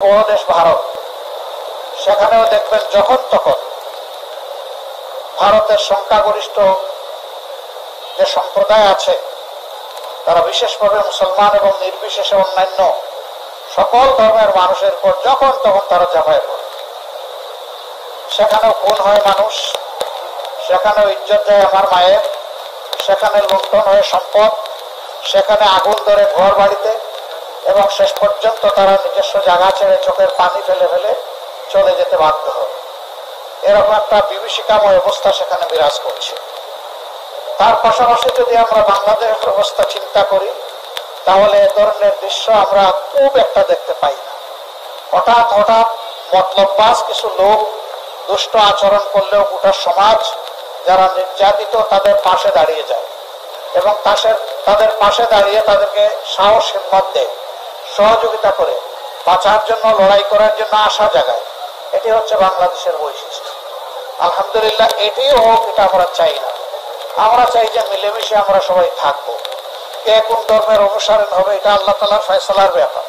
বড় দেশ ভারত, সেখানেও দেখবেন যখন তখন ভারতের সংখ্যাগরিষ্ঠ যে সম্প্রদায় আছে তারা বিশেষভাবে মুসলমান এবং নির্বিশেষে অন্যান্য সকল ধর্মের মানুষের উপর যখন তখন তারা ঝাঁপায় পড়ে। সেখানেও খুন হয় মানুষ, সেখানেও ইজ্জত যায় আমার মায়ের, সেখানে লুণ্ঠন হয় সম্পদ, সেখানে আগুন ধরে ঘর বাড়িতে, এবং শেষ পর্যন্ত তারা নিজস্ব জায়গা ছেড়ে চোখের পানি ফেলে ফেলে চলে যেতে বাধ্য হয়। এরকম একটা বিভীষিকাময় অবস্থা সেখানে বিরাজ করছে। তার পাশাপাশি যদি আমরা বাংলাদেশের অবস্থা চিন্তা করি, তাহলে এ ধরনের দৃশ্য আমরা খুব একটা দেখতে পাই না। হঠাৎ হঠাৎ মতলববাজ কিছু লোক দুষ্ট আচরণ করলেও গোটা সমাজ যারা নির্যাতিত তাদের পাশে দাঁড়িয়ে যায় এবং তাদের পাশে দাঁড়িয়ে তাদেরকে সাহস হিম্মত দেয়, সহযোগিতা করে, বাঁচার জন্য, লড়াই করার জন্য আশা জাগায়। এটি হচ্ছে বাংলাদেশের বৈশিষ্ট্য। আলহামদুলিল্লাহ, এটিও হোক, এটা আমরা চাই না। আমরা চাই যে মিলেমিশে আমরা সবাই থাকবো। কে কোন ধর্মের অনুসরণ হবে এটা আল্লাহ তাআলার ফয়সালার ব্যাপার।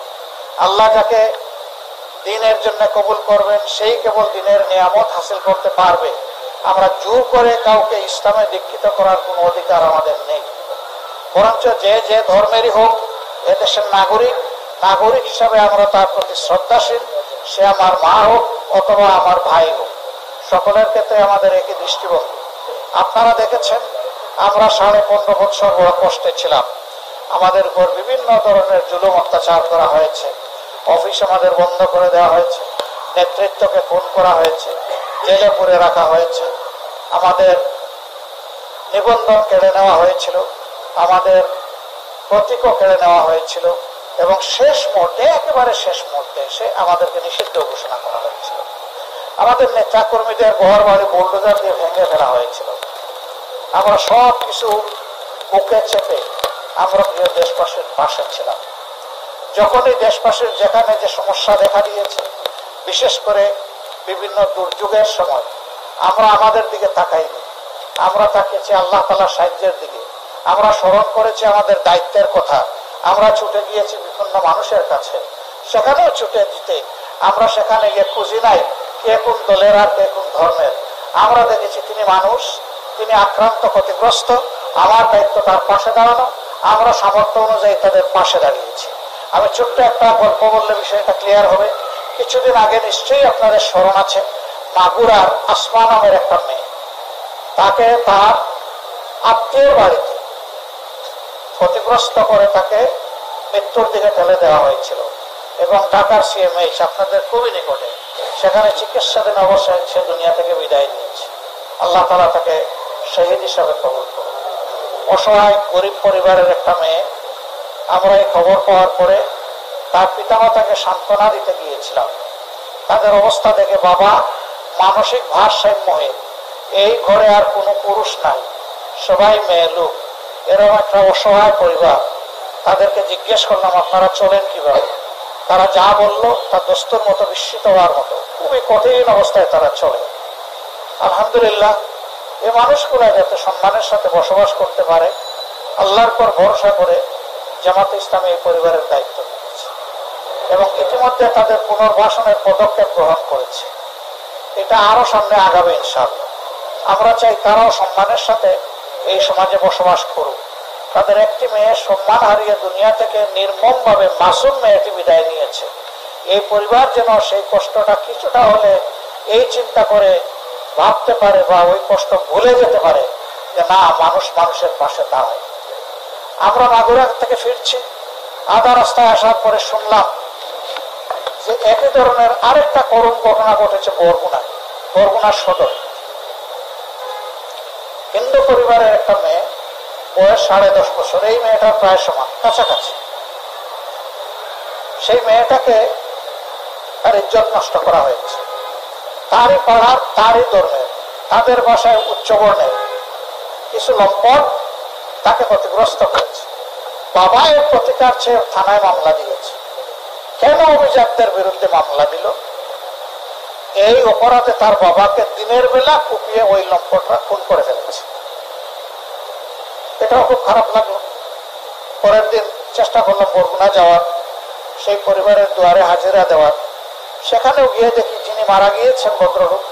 আল্লাহ যাকে দিনের জন্য কবুল করবেন সেই কেবল দিনের নিয়ামত হাসিল করতে পারবে। আমরা জোর করে কাউকে ইসলামে দীক্ষিত করার কোনো অধিকার আমাদের নেই। বরঞ্চ যে যে ধর্মেরই হোক, এদেশের নাগরিক হিসাবে আমরা তার প্রতি শ্রদ্ধাশীল। সে আমার মা হোক অথবা আমার ভাই হোক, সকলের ক্ষেত্রে আমাদের একই দৃষ্টিভঙ্গি। আপনারা দেখেছেন, আমরা 15.5 বছর বড় কষ্টে ছিলাম। আমাদের উপর বিভিন্ন ধরনের জুলুম অত্যাচার করা হয়েছে, অফিস আমাদের বন্ধ করে দেওয়া হয়েছে, নেতৃত্বকে খুন করা হয়েছে, জেলে পুরে রাখা হয়েছে, আমাদের নিবন্ধন কেড়ে নেওয়া হয়েছিল, আমাদের প্রতীকও কেড়ে নেওয়া হয়েছিল, এবং একেবারে শেষ মুহূর্তে এসে আমাদেরকে নিষিদ্ধ ঘোষণা করা হয়েছিল। আমাদের নেতা কর্মীদের ঘর বাড়ি বুলডোজার দিয়ে ভেঙে ফেলা হয়েছিল। আমরা সব কিছু বুকে চেপে আমরা প্রিয় দেশবাসীর পাশে ছিলাম। যখনই দেশবাসীর যেখানে যে সমস্যা দেখা দিয়েছে, বিশেষ করে বিভিন্ন দুর্যোগের সময়, আমরা আমাদের দিকে তাকাইনি, আমরা তাকিয়েছি আল্লাহ তাআলার সাহায্যের দিকে। আমরা স্মরণ করেছি আমাদের দায়িত্বের কথা। আমরা ছুটে গিয়েছি বিভিন্ন মানুষের কাছে। সেখানেও ছুটে দিতে আমরা সেখানে গিয়ে খুঁজি নাই কে কোন দলের আর কে কোন ধর্মের। আমরা দেখেছি তিনি মানুষ, তিনি আক্রান্ত, ক্ষতিগ্রস্ত, আমার দায়িত্ব তার পাশে দাঁড়ানো। আমরা সামর্থ্য অনুযায়ী তাদের পাশে দাঁড়িয়েছি। আমি ছোট্ট একটা গল্প বললে বিষয়টা ক্লিয়ার হবে। কিছুদিন আগে নিশ্চয়ই আপনাদের স্মরণ আছে, মাগুরার আসমা নামের একটা মেয়ে, তাকে তার আত্মীয় বাড়িতে ক্ষতিগ্রস্ত করে তাকে মৃত্যুর দিকে ঠেলে দেওয়া হয়েছিল, এবং ঢাকার সিএমএইচ আপনাদের খুবই নিকটে, সেখানে চিকিৎসাধীন অবস্থায় সে দুনিয়া থেকে বিদায় নিয়েছে। আল্লাহ তাআলা তাকে শহীদ হিসাবে কবুল করুন। অসহায় গরিব পরিবারের একটা মেয়ে। আমরা এই খবর পাওয়ার পরে তার পিতামাতাকে সান্ত্বনা দিতে গিয়েছিলাম। তাদের অবস্থা দেখে বাবা মানসিক ভারসাম্যহীন, এই ঘরে আর কোনো পুরুষ নাই, সবাই মেয়ে লোক, এরকম একটা অসহায় পরিবার। তাদেরকে জিজ্ঞেস করলাম আপনারা চলেন কিভাবে? তারা যা বললো তার দোস্তর মতো, বিস্মিত হওয়ার মতো, খুবই কঠিন অবস্থায় তারা চলে। আলহামদুলিল্লাহ, এই মানুষগুলা যাতে সম্মানের সাথে বসবাস করতে পারে, আল্লাহর পর ভরসা করে জামাতে ইসলামী এই পরিবারের দায়িত্ব নিয়েছে এবং ইতিমধ্যে তাদের পুনর্বাসনের পদক্ষেপ গ্রহণ করেছে। এটা আরো সামনে আগাবে ইনশাআল্লাহ। আমরা চাই তারাও সম্মানের সাথে এই সমাজে বসবাস করুক। তাদের একটি মেয়ে সম্মান হারিয়ে দুনিয়া থেকে নির্মমভাবে মাসুম মেয়েটি বিদায় নিয়েছে। এই পরিবার যেন সেই কষ্টটা কিছুটা হলে এই চিন্তা করে ভাবতে পারে বা ওই কষ্ট ভুলে যেতে পারে যে না, মানুষ মানুষের পাশে দাঁড়ায়। আমরা মাগুরা থেকে ফিরছি, আধা রাস্তায় আসার পরে শুনলাম যে একই ধরনের আরেকটা করুণ ঘটনা ঘটেছে বরগুনা সদর। হিন্দু পরিবারের একটা মেয়ে, বয়স 10.5 বছর। এই মেয়েটা প্রায় সমান, কাছাকাছি। সেই মেয়েটাকে তার ইজ্জত নষ্ট করা হয়েছে। তারই পাড়ার, তারই ধর্মের, তাদের ভাষায় উচ্চবর্ণের কিছু লম্পট তাকে ক্ষতিগ্রস্ত করেছে। বাবা এর প্রতিকার চেয়ে থানায় মামলা দিয়েছে। কেন অভিজাতদের বিরুদ্ধে মামলা দিল? এই অপরাধে তার বাবাকে দিনের বেলা কুপিয়ে ওই লম্পটরা খুন করে ফেলেছে। এটাও খুব খারাপ লাগলো। পরের দিন চেষ্টা করলাম বরগুনা যাওয়ার, সেই পরিবারের দুয়ারে হাজিরা দেওয়ার। সেখানেও গিয়ে দেখি যিনি মারা গিয়েছেন ভদ্রলোক,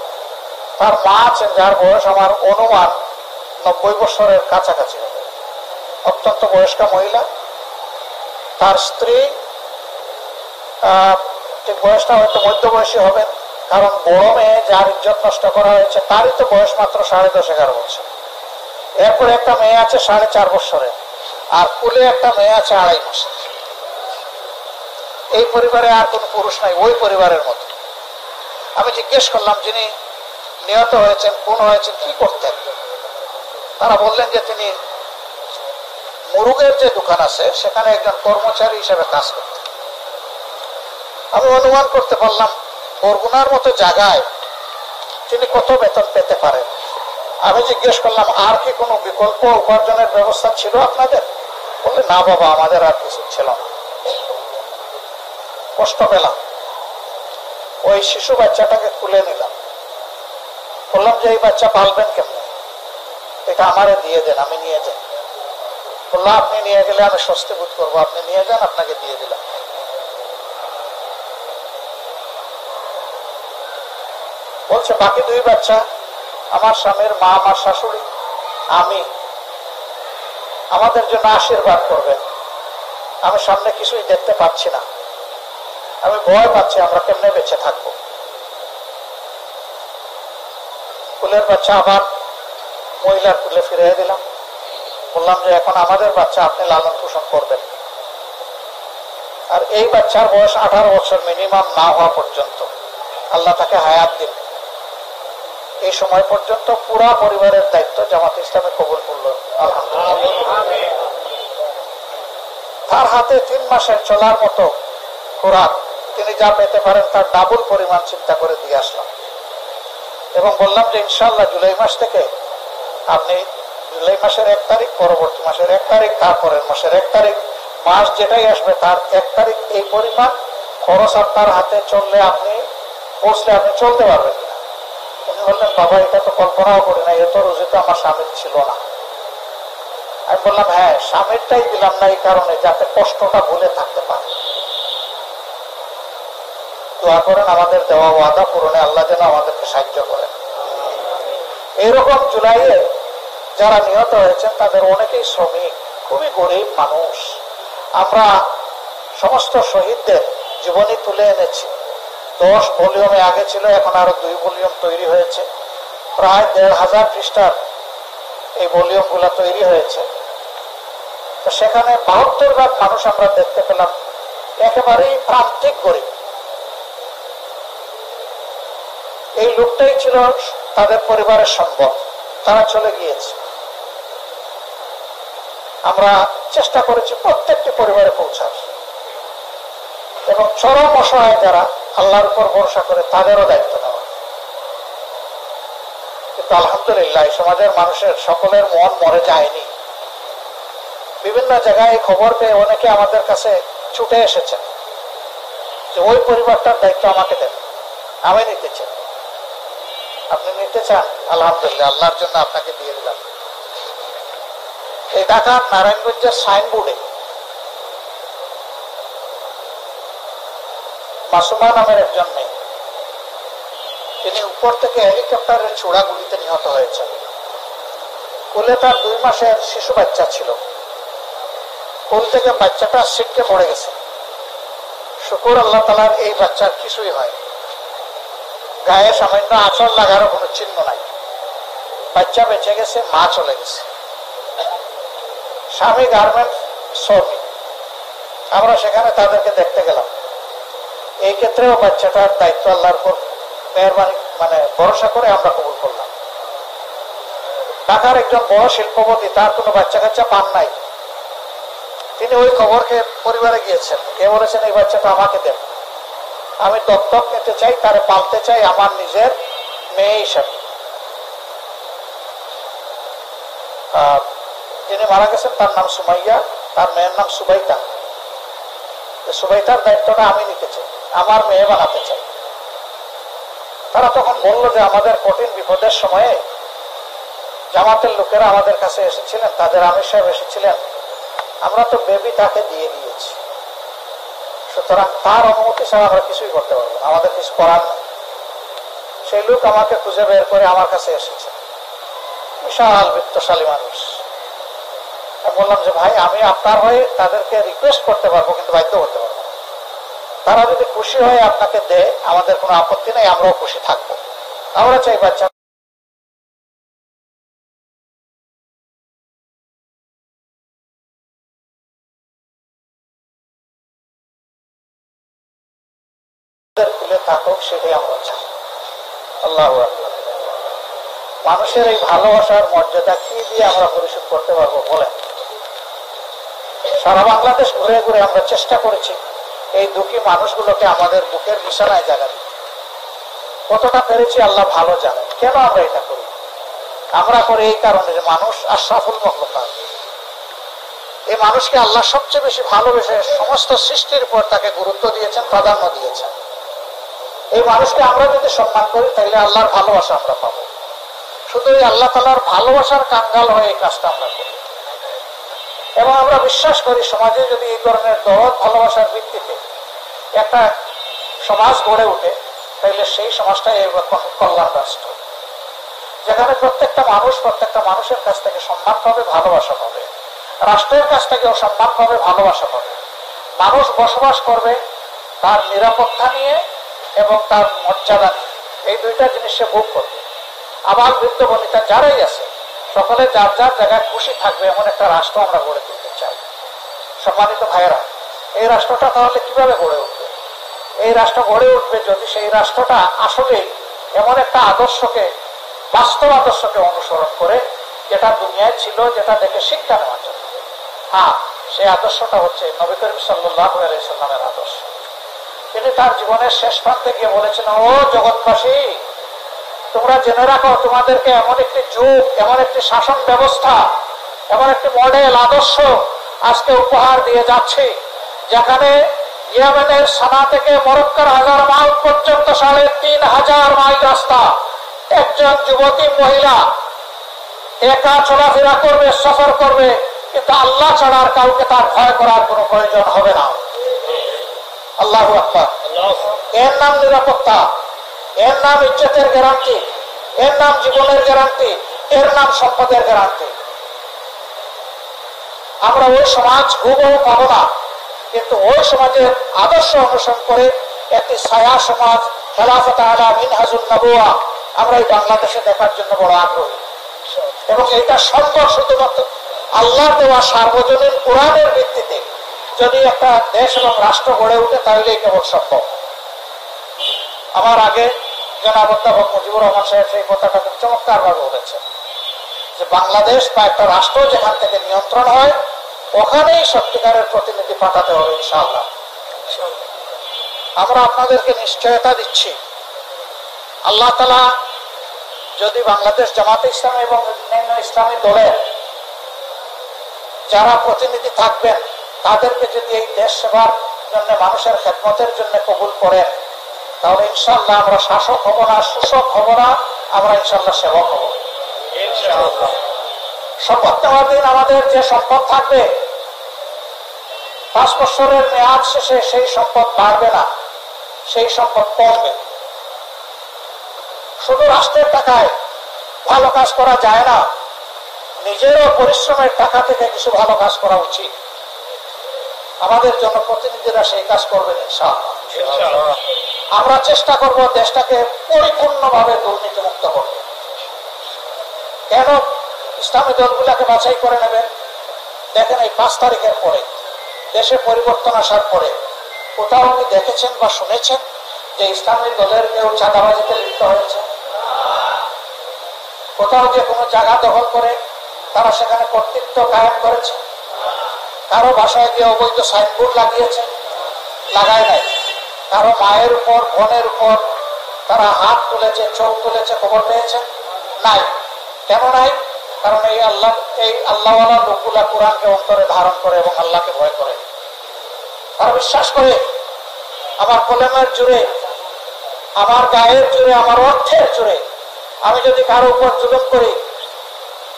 তার মা আছেন যার বয়স আমার অনুমান 90 বছরের কাছাকাছি হবে, অত্যন্ত বয়স্কা মহিলা। তার স্ত্রী ঠিক বয়সটা হয়তো মধ্যবয়সী হবেন, কারণ বড় মেয়ে যার ইজ্জত নষ্ট করা হয়েছে তারই তো বয়স মাত্র 10.5-11 বছর। এরপরে একটা মেয়ে আছে 4.5 বছরের, আর কুলে একটা মেয়ে আছে 2.5 মাসের। এই পরিবারে আর কোন পুরুষ নাই, ওই পরিবারের মতো। আমি জিজ্ঞেস করলাম যিনি নিহত হয়েছেন, খুন হয়েছেন, কি করতেন? তারা বললেন যে তিনি মুরগের যে দোকান আছে সেখানে একজন কর্মচারী হিসেবে কাজ করতেন। আমি অনুমান করতে পারলাম বরগুনার মতো জায়গায় তিনি কত বেতন পেতে পারেন। আমি জিজ্ঞেস করলাম আর কি কোনো বিকল্প উপার্জনের ব্যবস্থা ছিল আপনাদের? বললে না বাবা, আমাদের আর কিছু ছিল না। কষ্ট পেলাম। ওই শিশু বাচ্চাটাকে খুলে নিলাম, বললাম যে এই বাচ্চা পালবেন কেমনে, এটা আমারে দিয়ে দেন, আমি নিয়ে যাই। বললো আপনি নিয়ে গেলে আমি স্বস্তি বোধ করবো, আপনি নিয়ে যান, আপনাকে দিয়ে দিলাম। বলছে বাকি 2 বাচ্চা, আমার স্বামীর মা, আমার শাশুড়ি, আমি, আমাদের জন্য আশীর্বাদ করবেন। আমি সামনে কিছুই দেখতে পাচ্ছি না, আমি ভয় পাচ্ছি আমরা কেমনে বেঁচে থাকবো। কুলের বাচ্চা আবার মহিলার কুলে ফিরিয়ে দিলাম, বললাম যে এখন আমাদের বাচ্চা আপনি লালন পোষণ করবেন, আর এই বাচ্চার বয়স 18 বছর মিনিমাম না হওয়া পর্যন্ত আল্লাহ তাকে হায়াত দিন। এই সময় পর্যন্ত পুরা পরিবারের দায়িত্ব জামাতে ইসলামে কবুল করল, আলহামদুলিল্লাহ। তার হাতে 3 মাসের চলার মতো খোরাক, তিনি যা পেতে পারেন তার ডাবল পরিমাণ চিন্তা করে দিয়ে আসলাম, এবং বললাম যে ইনশাআল্লাহ জুলাই মাস থেকে আপনি জুলাই মাসের 1 তারিখ, পরবর্তী মাসের 1 তারিখ, তারপরের মাসের 1 তারিখ, মাস যেটাই আসবে তার 1 তারিখ এই পরিমাণ খরচ আপনার হাতে চললে আপনি পৌঁছলে আপনি চলতে পারবেন কিনা। উনি বললেন বাবা এটা তো কল্পনাও করি না, এত রুজি তো আমার স্বামীর ছিল না। আমি বললাম হ্যাঁ, স্বামীরটাই দিলাম না এই কারণে যাতে কষ্টটা ভুলে থাকতে পারে। দোয়া করেন আমাদের দেওয়া ওয়াদা পূরণে আল্লাহ যেন আমাদেরকে সাহায্য করেন। এইরকম জুলাইয়ে যারা নিহত হয়েছেন তাদের অনেকেই শ্রমিক, খুবই গরিব মানুষ। আমরা সমস্ত শহীদদের জীবনী তুলে এনেছি। 10 ভলিউমে আগে ছিল, এখন আরো 2 ভলিউম তৈরি হয়েছে। প্রায় 1500 পৃষ্ঠার এই ভলিউম গুলা তৈরি হয়েছে। তো সেখানে 72 ভাগ মানুষ আমরা দেখতে পেলাম একেবারেই প্রান্তিক গরিব। এই লোকটাই ছিল তাদের পরিবারের সম্পদ, তারা চলে গিয়েছে। আমরা চেষ্টা করেছি প্রত্যেকটি পরিবারে পৌঁছার, এবং চরম অসহায় যারা আল্লাহর উপর ভরসা করে তাদেরও দায়িত্ব নেওয়া। কিন্তু আলহামদুলিল্লাহ সমাজের মানুষের সকলের মন মরে যায়নি। বিভিন্ন জায়গায় খবর পেয়ে অনেকে আমাদের কাছে ছুটে এসেছেন যে ওই পরিবারটার দায়িত্ব আমাকে দেন, আমি নিতে চাই। আপনি নিতে চান? আলহামদুলিল্লাহ, আল্লাহর জন্য আপনাকে দিয়ে দিলাম। এই ঢাকার নারায়ণগঞ্জের সাইনবোর্ডে মাসুমা নামের একজন মেয়ে, তিনি উপর থেকে হেলিকপ্টারের ছোড়া গুলিতে নিহত হয়েছেন। কোলে তার 2 মাসের শিশু বাচ্চা ছিল, কোল থেকে বাচ্চাটা ছিটকে পড়ে গেছে। শুকর আল্লাহ তাআলার এই বাচ্চার কিছুই হয়, গায়ে সামান্য আঁচড় লাগারও কোনো চিহ্ন নাই। বাচ্চা বেঁচে গেছে, মা চলে গেছে। স্বামী গার্মেন্টস শ্রমিক, আমরা সেখানে তাদেরকে দেখতে গেলাম। এই ক্ষেত্রেও বাচ্চাটার দায়িত্ব আল্লাহর উপর মেহরবানি ভরসা করে আমরা কবুল করলাম। ঢাকার একজন বড় শিল্পপতি, তার কোনো বাচ্চা কাচ্চা পান নাই, তিনি ওই খবরকে পরিবারে গিয়েছেন, কে বলেছেন এই বাচ্চাটা আমাকে দেন, আমি দত্তক নিতে চাই, তারে পালতে চাই আমার নিজের মেয়ে হিসাবে। যিনি মারা গেছেন তার নাম সুমাইয়া, তার মেয়ের নাম সুবাইতা। সুবাইতার দায়িত্বটা আমি নিতে চাই, আমার মেয়ে বানাতে চাই। তারা তখন বলল যে আমাদের কঠিন বিপদের সময়ে জামাতের লোকেরা আমাদের কাছে এসেছিলেন, তাদের আমির সাহেব এসেছিলেন, আমরা তো বেবি তাকে দিয়ে দিয়েছি, সুতরাং তার অনুমতি ছাড়া আমরা কিছুই করতে পারবো না, আমাদের কিছু করার নেই। সেই লোক আমাকে খুঁজে বের করে আমার কাছে এসেছে, বিশাল বিত্তশালী মানুষ। আমি বললাম যে ভাই, আমি আপনার হয়ে তাদেরকে রিকোয়েস্ট করতে পারবো, কিন্তু বাধ্য করতে পারবো না। তারা যদি খুশি হয়ে আপনাকে দেয়, আমাদের কোনো আপত্তি নেই, আমরাও খুশি থাকবো। আমরা চাই বাচ্চা খুলে থাকুক, সেটাই আমরা চাই। আল্লাহু আকবার। মানুষের এই ভালোবাসার মর্যাদা কি দিয়ে আমরা পরিশোধ করতে পারবো বলেন? সারা বাংলাদেশ ঘুরে ঘুরে আমরা চেষ্টা করেছি এই দুঃখী মানুষগুলোকে আমাদের বুকের বিছানায় জায়গা দিতে। কতটা পেরেছি আল্লাহ ভালো জানেন। কেন আমরা এটা করি? আমরা করি এই কারণে যে মানুষ আশরাফুল মাখলুকাত। এই মানুষকে আল্লাহ সবচেয়ে বেশি ভালোবেসে সমস্ত সৃষ্টির উপর তাকে গুরুত্ব দিয়েছেন, প্রাধান্য দিয়েছেন। এই মানুষকে আমরা যদি সম্মান করি, তাহলে আল্লাহর ভালোবাসা আমরা পাবো। শুধু এই আল্লাহ তাআলার ভালোবাসার কাঙ্গাল হয়ে এই কাজটা আমরা করি। এবং আমরা বিশ্বাস করি, সমাজে যদি এই ধরনের দরদ ভালোবাসার ভিত্তিতে একটা সমাজ গড়ে ওঠে, তাহলে সেই সমাজটাই কল্যাণ রাষ্ট্র, যেখানে প্রত্যেকটা মানুষ প্রত্যেকটা মানুষের কাছ থেকে সম্মান পাবে, ভালোবাসা পাবে। রাষ্ট্রের কাছ থেকেও সম্মান পাবে, ভালোবাসা পাবে। মানুষ বসবাস করবে তার নিরাপত্তা নিয়ে এবং তার মর্যাদা নিয়ে। এই দুইটা জিনিস সে ভোগ করবে। আবার বৃদ্ধ বনিতা যারাই আছে, সকলে যার যার জায়গায় খুশি থাকবে, এমন একটা রাষ্ট্র আমরা গড়ে তুলতে চাই। সম্মানিত ভাইয়েরা, এই রাষ্ট্রটা তাহলে কিভাবে গড়ে উঠবে? এই রাষ্ট্র গড়ে উঠবে যদি সেই রাষ্ট্রটা আসলে এমন একটা আদর্শকে, বাস্তব আদর্শকে অনুসরণ করে, যেটা দুনিয়ায় ছিল, যেটা দেখে শিক্ষা নেওয়ার জন্য। হ্যাঁ, সেই আদর্শটা হচ্ছে নবী করিম সাল্লাল্লাহু আলাইহি সাল্লামের আদর্শ। তিনি তার জীবনের শেষ প্রান্তে গিয়ে বলেছেন, ও জগৎবাসী, তোমরা জেনে রাখো, তোমাদেরকে এমন একটি যুগ, এমন একটি শাসন ব্যবস্থা, এমন একটি মডেল আদর্শ আজকে উপহার দিয়ে যাচ্ছে, যেখানে ইয়েমেনের সানা থেকে মরক্কোর 1000 মাইল পর্যন্ত 3500 মাইল রাস্তা একজন যুবতী মহিলা একা চলাফেরা করবে, সফর করবে, কিন্তু আল্লাহ ছাড়া আর কাউকে তার ভয় করার কোনো প্রয়োজন হবে না। আল্লাহু আকবার। এর নাম নিরাপত্তা, এর নাম ইজ্জতের গ্যারান্টি, এর নাম জীবনের গ্যারান্টি, এর নাম সম্পদের গ্যারান্টি। আমরা ওই সমাজ হুবহু পাবো না, কিন্তু ওই সমাজের আদর্শ অনুসরণ করে একটি ছায়া সমাজ, খেলাফত আলা মিনহাজুন নবুয়া, আমরা এই বাংলাদেশে দেখার জন্য বড় আগ্রহী। এবং এটা সম্ভব শুধুমাত্র আল্লাহর দেওয়া সার্বজনীন কোরআনের ভিত্তিতে। যদি একটা দেশ এবং রাষ্ট্র গড়ে ওঠে, তাহলেই কেবল সম্ভব। আমার আগে জনাব অধ্যাপক মুজিবুর রহমান সাহেব সেই কথাটা খুব চমৎকার ভাবে বলেছেন যে বাংলাদেশ বা একটা রাষ্ট্র যেখান থেকে নিয়ন্ত্রণ হয়, ওখানেই সত্যিকারের প্রতিনিধি পাঠাতে হবে ইনশাআল্লাহ। আমরা আপনাদেরকে নিশ্চয়তা দিচ্ছি, আল্লাহ তাআলা যদি বাংলাদেশ জামাতে ইসলামী এবং অন্যান্য ইসলামী দলের যারা প্রতিনিধি থাকবেন, তাদেরকে যদি এই দেশ সেবার জন্য, মানুষের খেদমতের জন্য কবুল করেন, তাহলে ইনশাআল্লাহ আমরা শাসক হব না, শোষক হব না, আমরা ইনশাআল্লাহ সেবক হব। শপথ নেওয়ার দিন আমাদের যে সম্পদ থাকবে, 5 বছরের মেয়াদ শেষে সেই সম্পদ বাড়বে না, সেই সম্পদ কমবে। শুধু রাষ্ট্রের টাকায় ভালো কাজ করা যায় না, নিজেরও পরিশ্রমের টাকা থেকে কিছু ভালো কাজ করা উচিত। আমাদের জনপ্রতিনিধিরা সেই কাজ করবেন ইনশাআল্লাহ। আমরা চেষ্টা করব দেশটাকে পরিপূর্ণভাবে দুর্নীতিমুক্ত করতে। কেন ইসলামী দলগুলোকে বাছাই করে নেবেন? দেখেন, এই 5 তারিখের পরে, দেশে পরিবর্তন আসার পরে কোথাও কি দেখেছেন বা শুনেছেন যে ইসলামী দলের কেউ চাঁদাবাজিতে লিপ্ত হয়েছে? কোথাও যে কোনো জায়গা দখল করে তারা সেখানে কর্তৃত্ব কায়েম করেছে? কারো বাসায় গিয়ে অবৈধ সাইনবোর্ড লাগিয়েছে? লাগায় নাই। কারো মায়ের উপর, বোনের উপর তারা হাত তুলেছে, চোখ তুলেছে, খবর পেয়েছেন? নাই। কেন নাই? কারণ এই আল্লাহওয়ালা লোকগুলা কোরআনকে অন্তরে ধারণ করে এবং আল্লাহকে ভয় করে। তারা বিশ্বাস করে আমার কলমের জোরে, আমার গায়ের জোরে, আমার অর্থের জোরে আমি যদি কারো উপর জুলুম করি,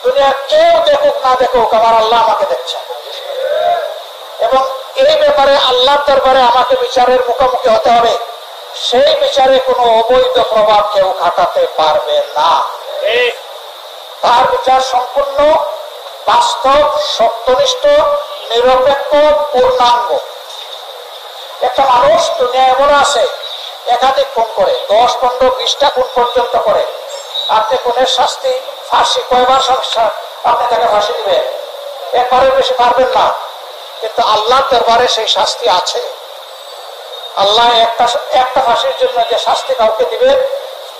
দুনিয়া কেউ দেখুক না দেখুক, আমার আল্লাহ আমাকে দেখছেন। এবং এই ব্যাপারে আল্লাহর দরবারে আমাকে বিচারের মুখোমুখি হতে হবে, সেই বিচারে কোনো অবৈধ প্রভাব কেউ খাটাতে পারবে না। তার বিচার সম্পূর্ণ বাস্তব, সত্যনিষ্ঠ, নিরপেক্ষ, পূর্ণাঙ্গ। একটা মানুষ দুনিয়া এমন আছে একাধিক খুন করে, 10, 15, 20টা খুন পর্যন্ত করে। আপনি খুনের শাস্তি ফাঁসি কয়বার সমস্যা আপনি তাকে ফাঁসি দিবেন? একবারের বেশি পারবেন না। কিন্তু আল্লাহর দরবারে সেই শাস্তি আছে। আল্লাহ একটা ফাঁসির জন্য যে শাস্তি কাউকে দিবেন,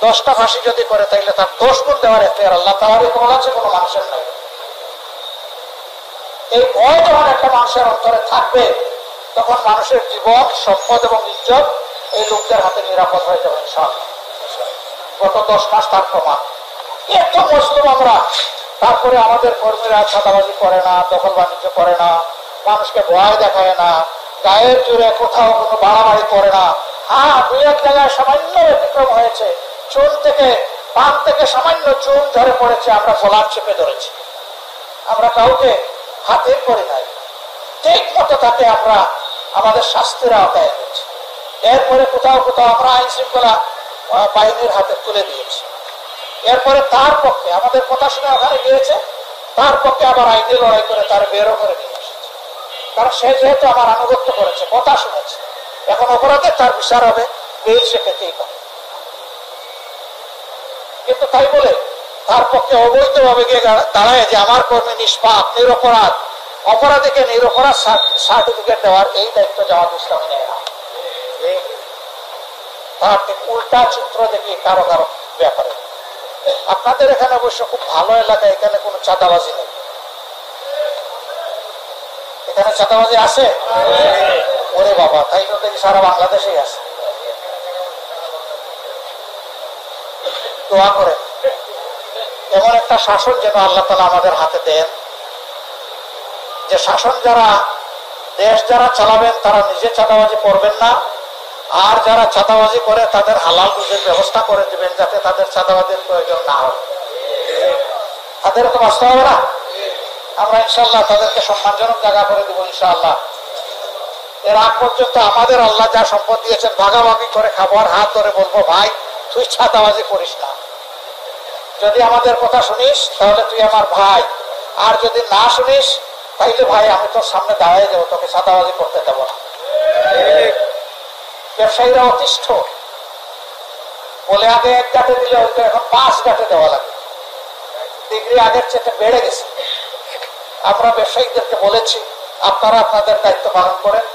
10টা ফাঁসি যদি করে তাইলে তার 10 গুণ দেওয়ার এখতিয়ার আল্লাহ তাআলারই ক্ষমতা আছে, কোনো মানুষের নাই। এই ভয় যখন একটা মানুষের অন্তরে থাকবে, তখন মানুষের জীবন, সম্পদ এবং ইজ্জত এই লোকদের হাতে নিরাপদ হয়ে যাবে ইনশাআল্লাহ। গত 10 মাস তার প্রমাণ। এত মুসলিম আমরা, তারপরে আমাদের কর্মীরা ছাতাবাজি করে না, দখল বাণিজ্য করে না, মানুষকে ভয় দেখায় না, গায়ের জোরে কোথাও কোনো বাড়াবাড়ি করে না। হ্যাঁ, 2-1 জায়গায় সামান্য ব্যতিক্রম হয়েছে। পান থেকে সামান্য চুন ঝরে পড়েছে, আমরা গলার চেপে ধরেছি। আমরা কাউকে হাতে করি নাই, ঠিক মতো তাকে আমরা আমাদের শাস্তির আওতায় এনেছি। এরপরে কোথাও কোথাও আমরা আইন শৃঙ্খলা বাহিনীর হাতে তুলে দিয়েছি। এরপরে তার পক্ষে আমাদের কথা শুনে ওখানে গিয়েছে, তার পক্ষে আবার আইনি লড়াই করে তার বেরো করে নিয়ে এসেছে। কারণ সে যেহেতু আমার আনুগত্য করেছে, কথা শুনেছে, এখন অপরাধে তার বিচার হবে, বেল সে পেতেই পারে। কিন্তু তাই বলে তার পক্ষে অবৈধভাবে গিয়ে দাঁড়ায় যে আমার কর্মী নিষ্পাপ, নিরপরাধ, অপরাধীকে নিরপরাধ সার্টিফিকেট দেওয়ার এই দায়িত্ব জামাত ইসলামী নেয় না। তার ঠিক উল্টা চিত্র দেখি কারো কারো ব্যাপারে। আপনাদের এখানে অবশ্য খুব ভালো এলাকা, এখানে কোনো চাঁদাবাজি নেই। এখানে চাঁদাবাজি আছে? ওরে বাবা, তাই তো দেখি সারা বাংলাদেশেই আছে। দোয়া করে এমন একটা শাসন যেন আল্লাহ তাআলা আমাদের হাতে দেন, যে শাসন দেশ যারা চালাবেন তারা নিজে চাঁদাবাজি করবেন না, আর যারা চাঁদাবাজি করে তাদের হালাল রুজির ব্যবস্থা করে দিবেন, যাতে তাদের চাঁদাবাজির প্রয়োজন না হয়। তাদের তো বাঁচতে হবে না। আমরা ইনশাআল্লাহ তাদেরকে সম্মানজনক জায়গা করে দিব ইনশাআল্লাহ। এর আগ পর্যন্ত আমাদের আল্লাহ যা সম্পদ দিয়েছেন ভাগাভাগি করে খাবো, আর হাত ধরে বলবো ভাই তুই চাঁদাবাজি করিস না। যদি আমাদের কথা শুনিস তাহলে তুই আমার ভাই, আর যদি না শুনিস তাইলে ভাই আমি তোর সামনে দাঁড়িয়ে যাবো, তোকে চাঁদাবাজি করতে দেব না। ব্যবসায়ীরা অতিষ্ঠ, বলে আগে 1 গাঁটে দিলে হয়তো এখন 5 গাঁটে দেওয়া লাগে। ডিগ্রি আগের চেয়ে বেড়ে গেছে। আমরা ব্যবসায়ীদেরকে বলেছি আপনারা আপনাদের দায়িত্ব পালন করেন,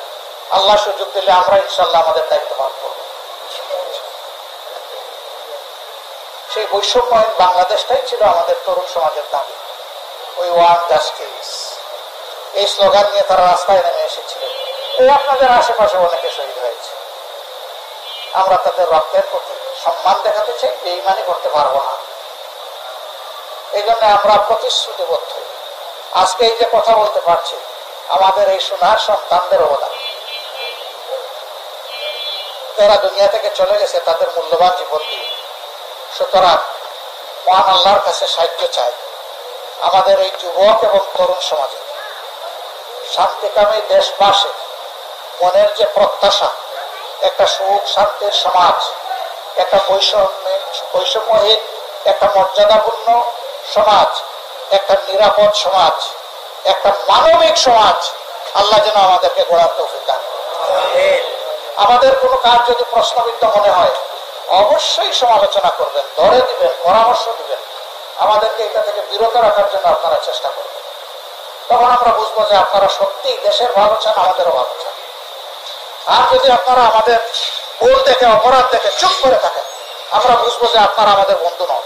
আল্লাহ সুযোগ দিলে আমরা ইনশাআল্লাহ আমাদের দায়িত্ব পালন করব। সেই বৈষম্যহীন বাংলাদেশটাই ছিল আমাদের তরুণ সমাজের দাবি। ওই ওয়ান জাস্টিস, এই স্লোগান নিয়ে তারা রাস্তায় নেমে এসেছিলেন। এই আপনাদের আশেপাশে অনেকে শহীদ হয়েছে। আমরা তাদের রক্তের প্রতি সম্মান দেখাতে চাই, বেঈমানি করতে পারবো না। এই জন্য আমরা প্রতিশ্রুতিবদ্ধ। আজকে এই যে কথা বলতে পারছি, আমাদের এই সোনার সন্তানদের অবদান। যারা দুনিয়া থেকে চলে গেছে তাদের মূল্যবান জীবন দিয়ে। সুতরাং মহান আল্লাহর কাছে সাহায্য চাই আমাদের এই যুবক এবং তরুণ সমাজে, শান্তিকামী দেশবাসী মনের যে প্রত্যাশা, একটা সুখ শান্তির সমাজ, একটা বৈষম্যহীন, একটা মর্যাদাপূর্ণ সমাজ, একটা নিরাপদ সমাজ, একটা মানবিক সমাজ আল্লাহ যেন আমাদেরকে গড়ার তৌফিক দান করেন। আমাদের কোনো কাজ যদি প্রশ্নবিদ্ধ মনে হয় অবশ্যই সমালোচনা করবেন, ধরে দিবেন, পরামর্শ দিবেন, আমাদেরকে এটা থেকে বিরত রাখার জন্য আপনারা চেষ্টা করবেন। তখন আমরা বুঝবো যে আপনারা সত্যি দেশের ভালো চান, আমাদেরও ভালো চান। আর যদি আপনারা আমাদের ভুল দেখে, অপরাধ দেখে চুপ করে থাকেন, আমরা বুঝবো যে আপনারা আমাদের বন্ধু নন।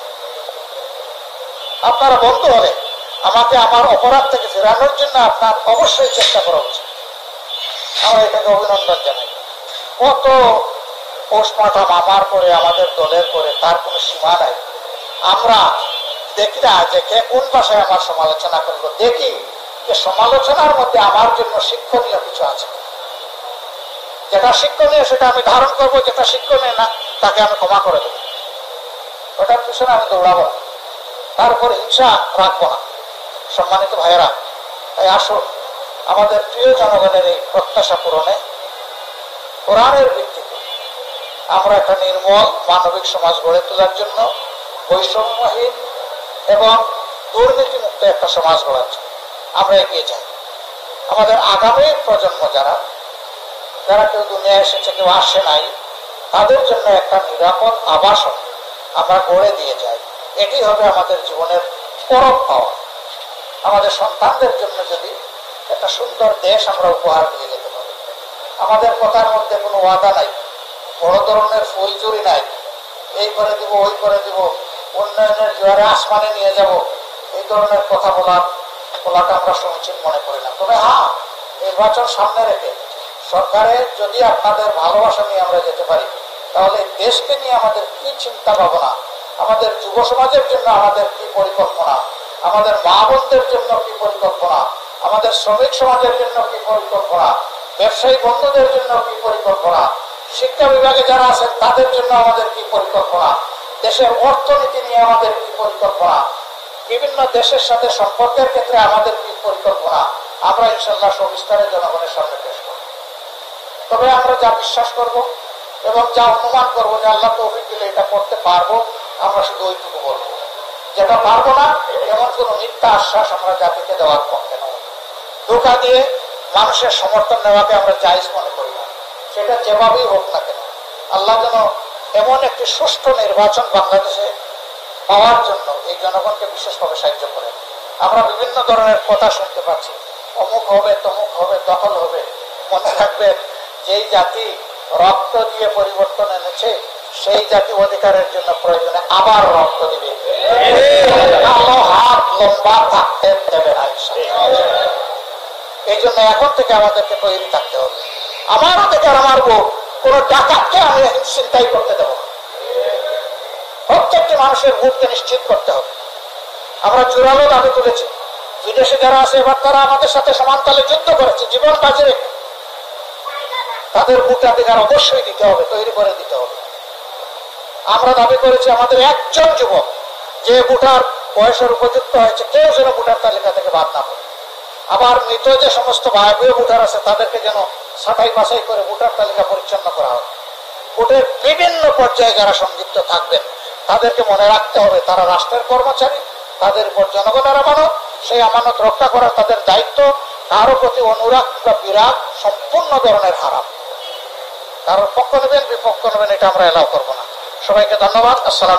আপনারা বন্ধু হলে আমাকে আমার অপরাধ থেকে ফেরানোর জন্য আপনার অবশ্যই চেষ্টা করা উচিত। আমরা এটাকে অভিনন্দন জানাই। কত পোস্টমার্টম আমার করে, আমাদের দলের করে, তার কোনো সীমা নাই। আমরা দেখি না যে কে কোন ভাষায় আমার সমালোচনা করলো, দেখি যে সমালোচনার মধ্যে আমার জন্য শিক্ষণীয় কিছু আছে। যেটা শিক্ষণীয় সেটা আমি ধারণ করবো, যেটা শিক্ষণীয় না তাকে আমি ক্ষমা করে দেবো। ওটার পিছনে আমি দৌড়াবো, তার উপর হিংসা রাখবো না। সম্মানিত ভাইয়েরা, তাই আসুন আমাদের প্রিয় জনগণের এই প্রত্যাশা পূরণে কোরআনের ভিত্তিতে আমরা একটা নির্মল মানবিক সমাজ গড়ে তোলার জন্য, বৈষম্যহীন এবং দুর্নীতিমুক্ত একটা সমাজ গড়ার জন্য আমরা এগিয়ে যাই। আমাদের আগামী প্রজন্ম যারা কেউ দুনিয়ায় এসেছে, কেউ আসে নাই, তাদের জন্য একটা নিরাপদ আবাসন আমরা গড়ে দিয়ে যাই। এটি হবে আমাদের জীবনের পরম পাওয়া। আমাদের সন্তানদের জন্য যদি একটা সুন্দর দেশ আমরা উপহার দিয়ে যেতে পারি, আমাদের কথার মধ্যে কোনো ওয়াদা নাই, বড় ধরনের ফুলচুরি নাই, এই করে দিব, ওই করে দিব, উন্নয়নের জোয়ারে আসমানে নিয়ে যাব, এই ধরনের কথা বলাটা আমরা সমীচীন মনে করি না। তবে হ্যাঁ, নির্বাচন সামনে রেখে সরকারের যদি আপনাদের ভালোবাসা নিয়ে আমরা যেতে পারি, তাহলে দেশকে নিয়ে আমাদের কি চিন্তা ভাবনা, আমাদের যুব সমাজের জন্য আমাদের কি পরিকল্পনা, আমাদের মা বোনদের জন্য কি পরিকল্পনা, আমাদের শ্রমিক সমাজের জন্য কি পরিকল্পনা, ব্যবসায়ী বন্ধুদের জন্য কি পরিকল্পনা, শিক্ষা বিভাগে যারা আছেন তাদের জন্য আমাদের কি পরিকল্পনা, দেশের অর্থনীতি নিয়ে আমাদের কি পরিকল্পনা, বিভিন্ন দেশের সাথে সম্পর্কের ক্ষেত্রে আমাদের কি পরিকল্পনা, আমরা ইনশাল্লাহ সবিস্তারে জনগণের সামনে পেশ করব। তবে আমরা যা বিশ্বাস করব এবং যা অনুমান করবো যে আল্লাহ তৌফিক দিলে এটা করতে পারবো, আমরা শুধু ওইটুকু বলবো। যেটা পারবো না এমন কোনো মিথ্যা আশ্বাস আমরা জাতিকে দেওয়ার পক্ষে নয়। ধোঁকা দিয়ে মানুষের সমর্থন নেওয়াকে আমরা জায়েজ মনে করি না, সেটা যেভাবেই হোক না কেন। আল্লাহ যেন এমন একটি সুষ্ঠু নির্বাচন বাংলাদেশে পাওয়ার জন্য এই জনগণকে বিশেষভাবে সাহায্য করেন। আমরা বিভিন্ন ধরনের কথা শুনতে পাচ্ছি, অমুক হবে, তমুক হবে, দখল হবে। মনে রাখবেন, যেই জাতি রক্ত দিয়ে পরিবর্তন এনেছে সেই জাতি অধিকারের জন্য প্রয়োজনে আবার রক্ত দিবে, কালো হাত লম্বা থাকতে দেবে না। এই জন্য এখন থেকে আমাদেরকে তৈরি থাকতে হবে। আমার অধিকার আমার ভোট, কোন ডাকাতকে আমি চিন্তাই করতে দেব না। প্রত্যেকটি মানুষের ভোটকে নিশ্চিত করতে হবে। আমরা জোরালো দাবি তুলেছি, বিদেশে যারা আছে এবার তারা আমাদের সাথে সমানতালে যুদ্ধ করেছে, জীবন বাজি রেখে। তাদের ভোটাধিকার অবশ্যই দিতে হবে, তৈরি করে দিতে হবে। আমরা দাবি করেছি আমাদের একজন যুবক যে ভোটার বয়সের উপযুক্ত হয়েছে, কেউ যেন ভোটার তালিকা থেকে বাদ না পড়ে। আবার মৃত যে সমস্ত ভাইবীয় ভোটার আছে তাদেরকে যেন ছাঁটাই বাছাই করে ভোটার তালিকা পরিচ্ছন্ন করা হবে। ভোটের বিভিন্ন পর্যায়ে যারা সংযুক্ত থাকবেন তাদেরকে মনে রাখতে হবে তারা রাষ্ট্রের কর্মচারী, তাদের উপর জনগণের আমানত, সেই আমানত রক্ষা করা তাদের দায়িত্ব। কারো প্রতি অনুরাগ বা বিরাগ সম্পূর্ণ ধরনের হারাম। কারোর পক্ষ নেবেন, বিপক্ষ নেবেন, এটা আমরা এলাও করবো না। সবাইকে ধন্যবাদ। আসসালাম।